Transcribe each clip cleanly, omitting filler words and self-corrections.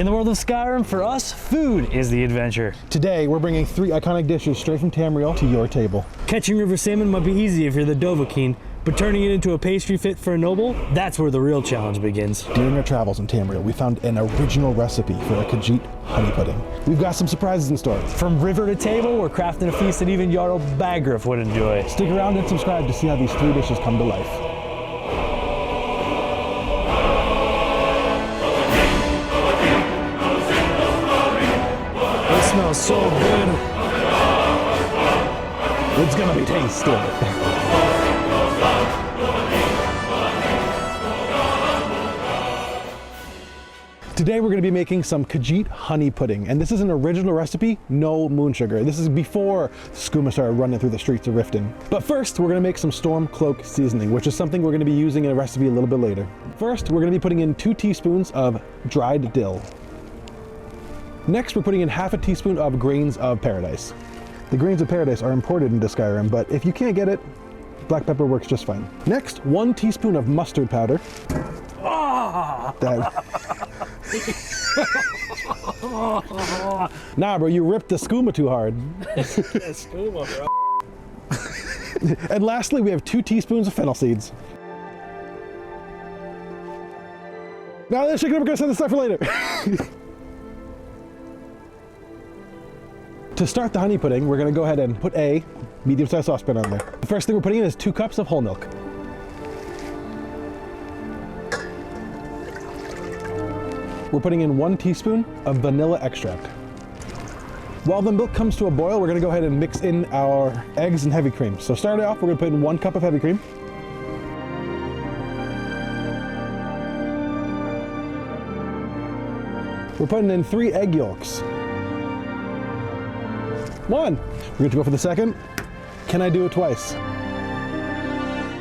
In the world of Skyrim, for us, food is the adventure. Today, we're bringing 3 iconic dishes straight from Tamriel to your table. Catching river salmon might be easy if you're the Dovahkiin, but turning it into a pastry fit for a noble, that's where the real challenge begins. During our travels in Tamriel, we found an original recipe for a Khajiit Honey Pudding. We've got some surprises in store. From river to table, we're crafting a feast that even Jarl Balgruuf would enjoy. Stick around and subscribe to see how these 3 dishes come to life. It smells so good. It's gonna be tasty. Today we're going to be making some Khajiit Honey Pudding, and this is an original recipe, no moon sugar. This is before skooma started running through the streets of Riften. But first, we're going to make some Stormcloak Seasoning, which is something we're going to be using in a recipe a little bit later. First, we're going to be putting in 2 teaspoons of dried dill. Next, we're putting in half a teaspoon of grains of paradise. The grains of paradise are imported into Skyrim, but if you can't get it, black pepper works just fine. Next, 1 teaspoon of mustard powder. Nah, bro, you ripped the skooma too hard. Skooma, bro. And lastly, we have 2 teaspoons of fennel seeds. Now let's shake it up, we're gonna set this aside for later. To start the honey pudding, we're gonna go ahead and put a medium-sized saucepan on there. The first thing we're putting in is 2 cups of whole milk. We're putting in 1 teaspoon of vanilla extract. While the milk comes to a boil, we're gonna go ahead and mix in our eggs and heavy cream. So starting off, we're gonna put in 1 cup of heavy cream. We're putting in 3 egg yolks. 1. We're going to go for the second. Can I do it twice?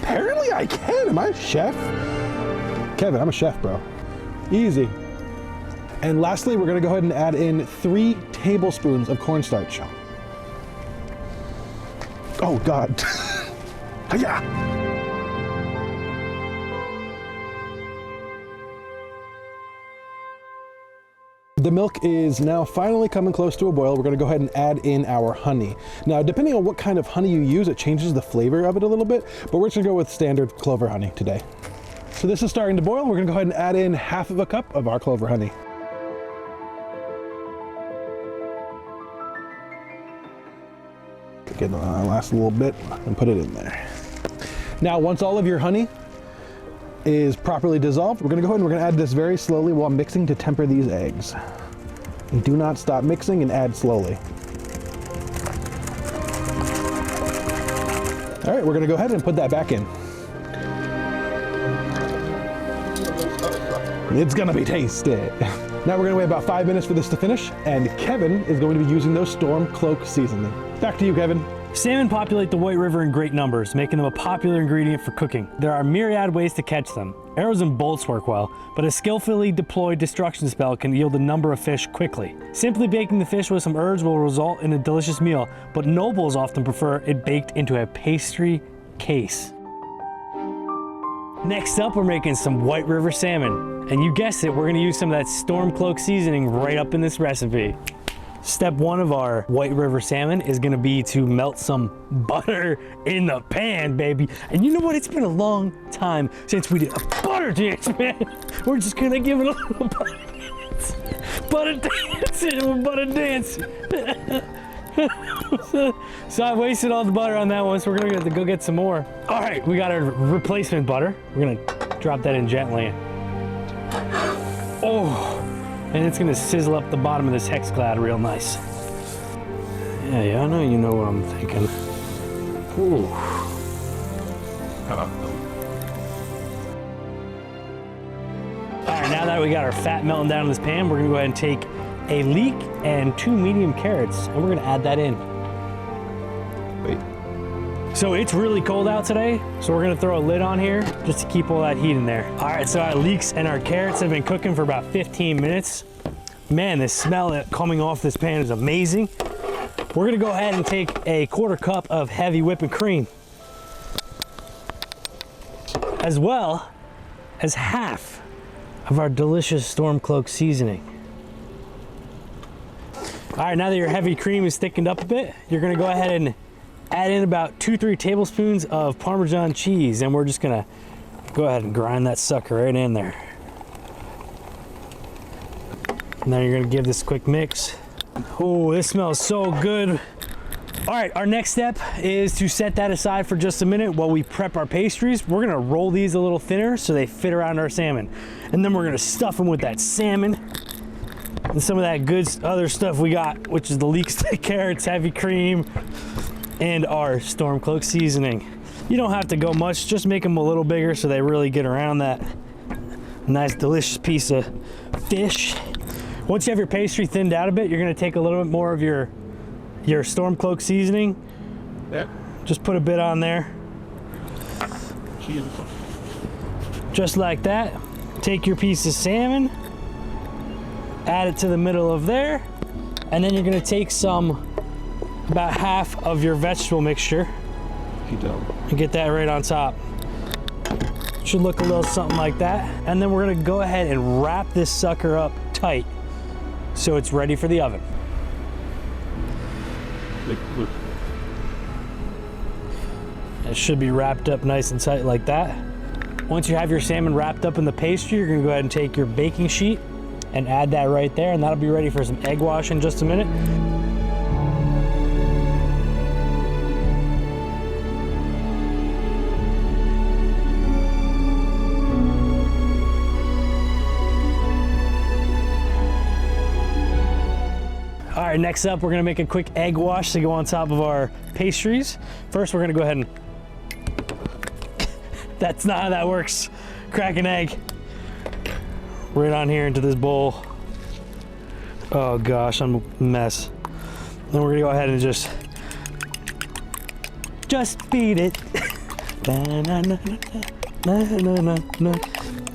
Apparently I can. Am I a chef? Kevin, I'm a chef, bro. Easy. And lastly, we're going to go ahead and add in 3 tablespoons of cornstarch. Oh, God. Yeah. The milk is now finally coming close to a boil. We're going to go ahead and add in our honey. Now, depending on what kind of honey you use, it changes the flavor of it a little bit, but we're just going to go with standard clover honey today. So this is starting to boil. We're going to go ahead and add in half of a cup of our clover honey. Get the last little bit and put it in there. Now, once all of your honey is properly dissolved, we're going to go ahead and we're going to add this very slowly while mixing to temper these eggs. And do not stop mixing and add slowly. All right, we're going to go ahead and put that back in. It's going to be tasty. Now we're going to wait about 5 minutes for this to finish, and Kevin is going to be using those Stormcloak Seasoning. Back to you, Kevin. Salmon populate the White River in great numbers, making them a popular ingredient for cooking. There are myriad ways to catch them. Arrows and bolts work well, but a skillfully deployed destruction spell can yield a number of fish quickly. Simply baking the fish with some herbs will result in a delicious meal, but nobles often prefer it baked into a pastry case. Next up, we're making some White River salmon. And you guessed it, we're gonna use some of that Stormcloak seasoning right up in this recipe. Step 1 of our White River salmon is gonna be to melt some butter in the pan, baby. And you know what? It's been a long time since we did a butter dance, man. We're just gonna give it a little butter dance. Butter dance, butter dance. So I wasted all the butter on that one, so we're gonna have to go get some more. All right, we got our replacement butter. We're gonna drop that in gently. Oh. And it's gonna sizzle up the bottom of this hex cloud real nice. Yeah, I know you know what I'm thinking. Ooh. All right, now that we got our fat melting down in this pan, we're gonna go ahead and take a leek and 2 medium carrots, and we're gonna add that in. Wait. So it's really cold out today, so we're gonna throw a lid on here just to keep all that heat in there. All right, so our leeks and our carrots have been cooking for about 15 minutes. Man, the smell that coming off this pan is amazing. We're gonna go ahead and take a 1/4 cup of heavy whipping cream, as well as half of our delicious Stormcloak seasoning. right, now that your heavy cream is thickened up a bit, you're gonna go ahead and add in about 2-3 tablespoons of Parmesan cheese, and we're just gonna go ahead and grind that sucker right in there. Now you're gonna give this a quick mix. Oh, this smells so good. All right, our next step is to set that aside for just a minute while we prep our pastries. We're gonna roll these a little thinner so they fit around our salmon. And then we're gonna stuff them with that salmon and some of that good other stuff we got, which is the leek stick carrots, heavy cream, and our Stormcloak seasoning. You don't have to go much, just make them a little bigger so they really get around that nice delicious piece of fish. Once you have your pastry thinned out a bit, you're gonna take a little bit more of your Stormcloak seasoning. Yeah. Just put a bit on there. Just like that. Take your piece of salmon, add it to the middle of there, and then you're gonna take about half of your vegetable mixture and get that right on top. Should look a little something like that. And then we're gonna go ahead and wrap this sucker up tight so it's ready for the oven. It should be wrapped up nice and tight like that. Once you have your salmon wrapped up in the pastry, you're gonna go ahead and take your baking sheet and add that right there, and that'll be ready for some egg wash in just a minute. All right, next up, we're gonna make a quick egg wash to go on top of our pastries. First, we're gonna go ahead and, that's not how that works. Crack an egg right on here into this bowl. Oh gosh, I'm a mess. Then we're gonna go ahead and just beat it.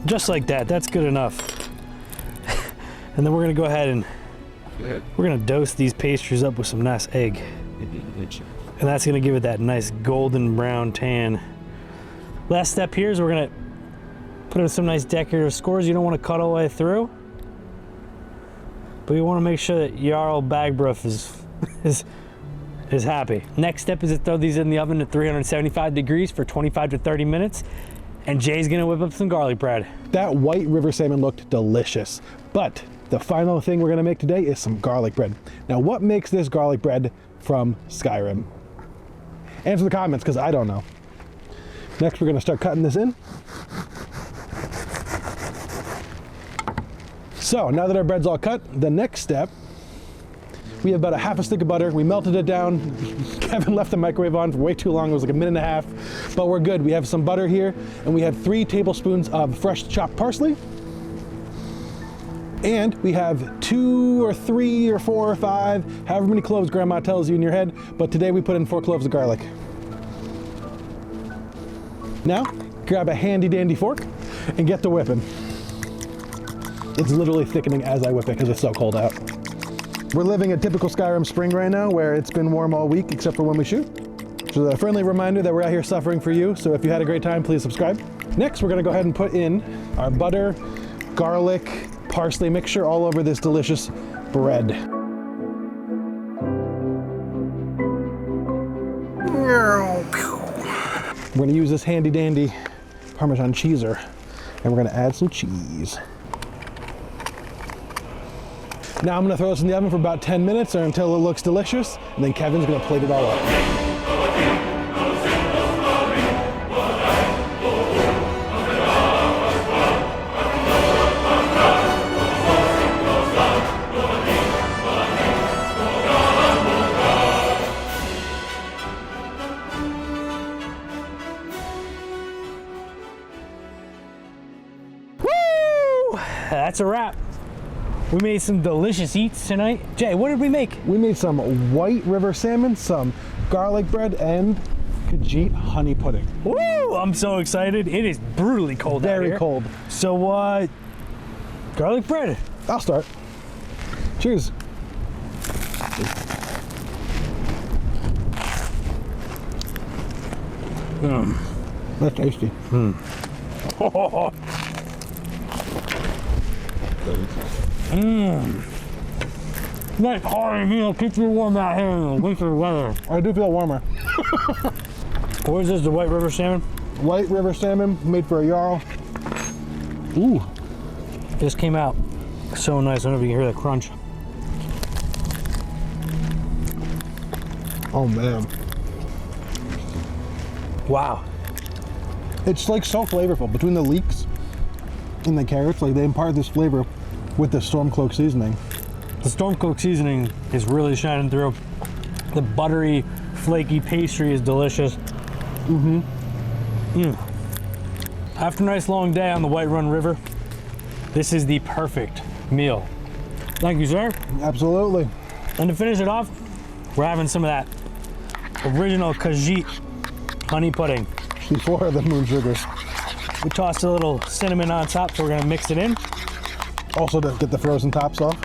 Just like that, that's good enough. And then we're gonna go ahead and we're gonna dose these pastries up with some nice egg. And that's gonna give it that nice golden brown tan. Last step here is we're gonna put in some nice decorative scores. You don't wanna cut all the way through, but you wanna make sure that Jarl Balgruuf is happy. Next step is to throw these in the oven at 375 degrees for 25 to 30 minutes. And Jay's gonna whip up some garlic bread. That white river salmon looked delicious, but the final thing we're gonna make today is some garlic bread. Now, what makes this garlic bread from Skyrim? Answer the comments, because I don't know. Next, we're gonna start cutting this in. So, now that our bread's all cut, the next step, we have about a half a stick of butter. We melted it down. Kevin left the microwave on for way too long. It was like a minute and a half, but we're good. We have some butter here, and we have 3 tablespoons of fresh chopped parsley. And we have 2 or 3 or 4 or 5, however many cloves grandma tells you in your head, but today we put in 4 cloves of garlic. Now, grab a handy dandy fork and get to whipping. It's literally thickening as I whip it because it's so cold out. We're living a typical Skyrim spring right now where it's been warm all week except for when we shoot. So a friendly reminder that we're out here suffering for you, so if you had a great time, please subscribe. Next, we're gonna go ahead and put in our butter, garlic, parsley mixture all over this delicious bread. We're gonna use this handy dandy Parmesan cheeser, and we're gonna add some cheese. Now I'm gonna throw this in the oven for about 10 minutes or until it looks delicious, and then Kevin's gonna plate it all up. That's a wrap. We made some delicious eats tonight. Jay, what did we make? We made some white river salmon, some garlic bread, and Khajiit honey pudding. Woo! I'm so excited. It is brutally cold out here. Very cold. So, garlic bread. I'll start. Cheers. That's tasty. Nice hearty meal, keeps you warm out here in the winter weather. I do feel warmer. What is this, the white river salmon? White river salmon made for a Jarl. Ooh, this came out so nice. I don't know if you can hear the crunch. Oh man. Wow. It's like so flavorful between the leeks and the carrots. Like they impart this flavor with the Stormcloak seasoning. The Stormcloak seasoning is really shining through. The buttery, flaky pastry is delicious. After a nice long day on the White Run River, this is the perfect meal. Thank you, sir. Absolutely. And to finish it off, we're having some of that original Khajiit Honey Pudding. Before the moon sugars. We tossed a little cinnamon on top, so we're gonna mix it in. Also to get the frozen tops off.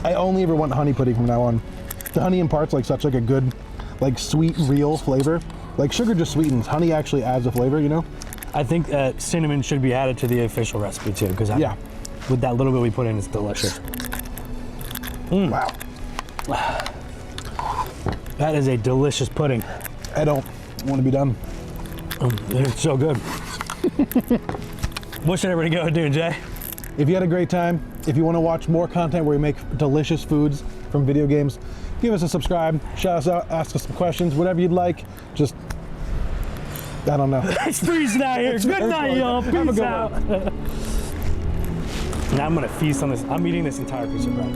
I only ever want honey pudding from now on. The honey imparts like such like a good, like sweet, real flavor. Like sugar just sweetens. Honey actually adds a flavor, you know? I think cinnamon should be added to the official recipe too, because Yeah. with that little bit we put in, it's delicious. Wow. That is a delicious pudding. I don't want to be done. It's so good. What should everybody go do, Jay? If you had a great time, if you want to watch more content where we make delicious foods from video games, give us a subscribe, shout us out, ask us some questions, whatever you'd like. Just, I don't know. It's freezing out here. Good night, y'all. Peace out. Now I'm gonna feast on this. I'm eating this entire piece of bread.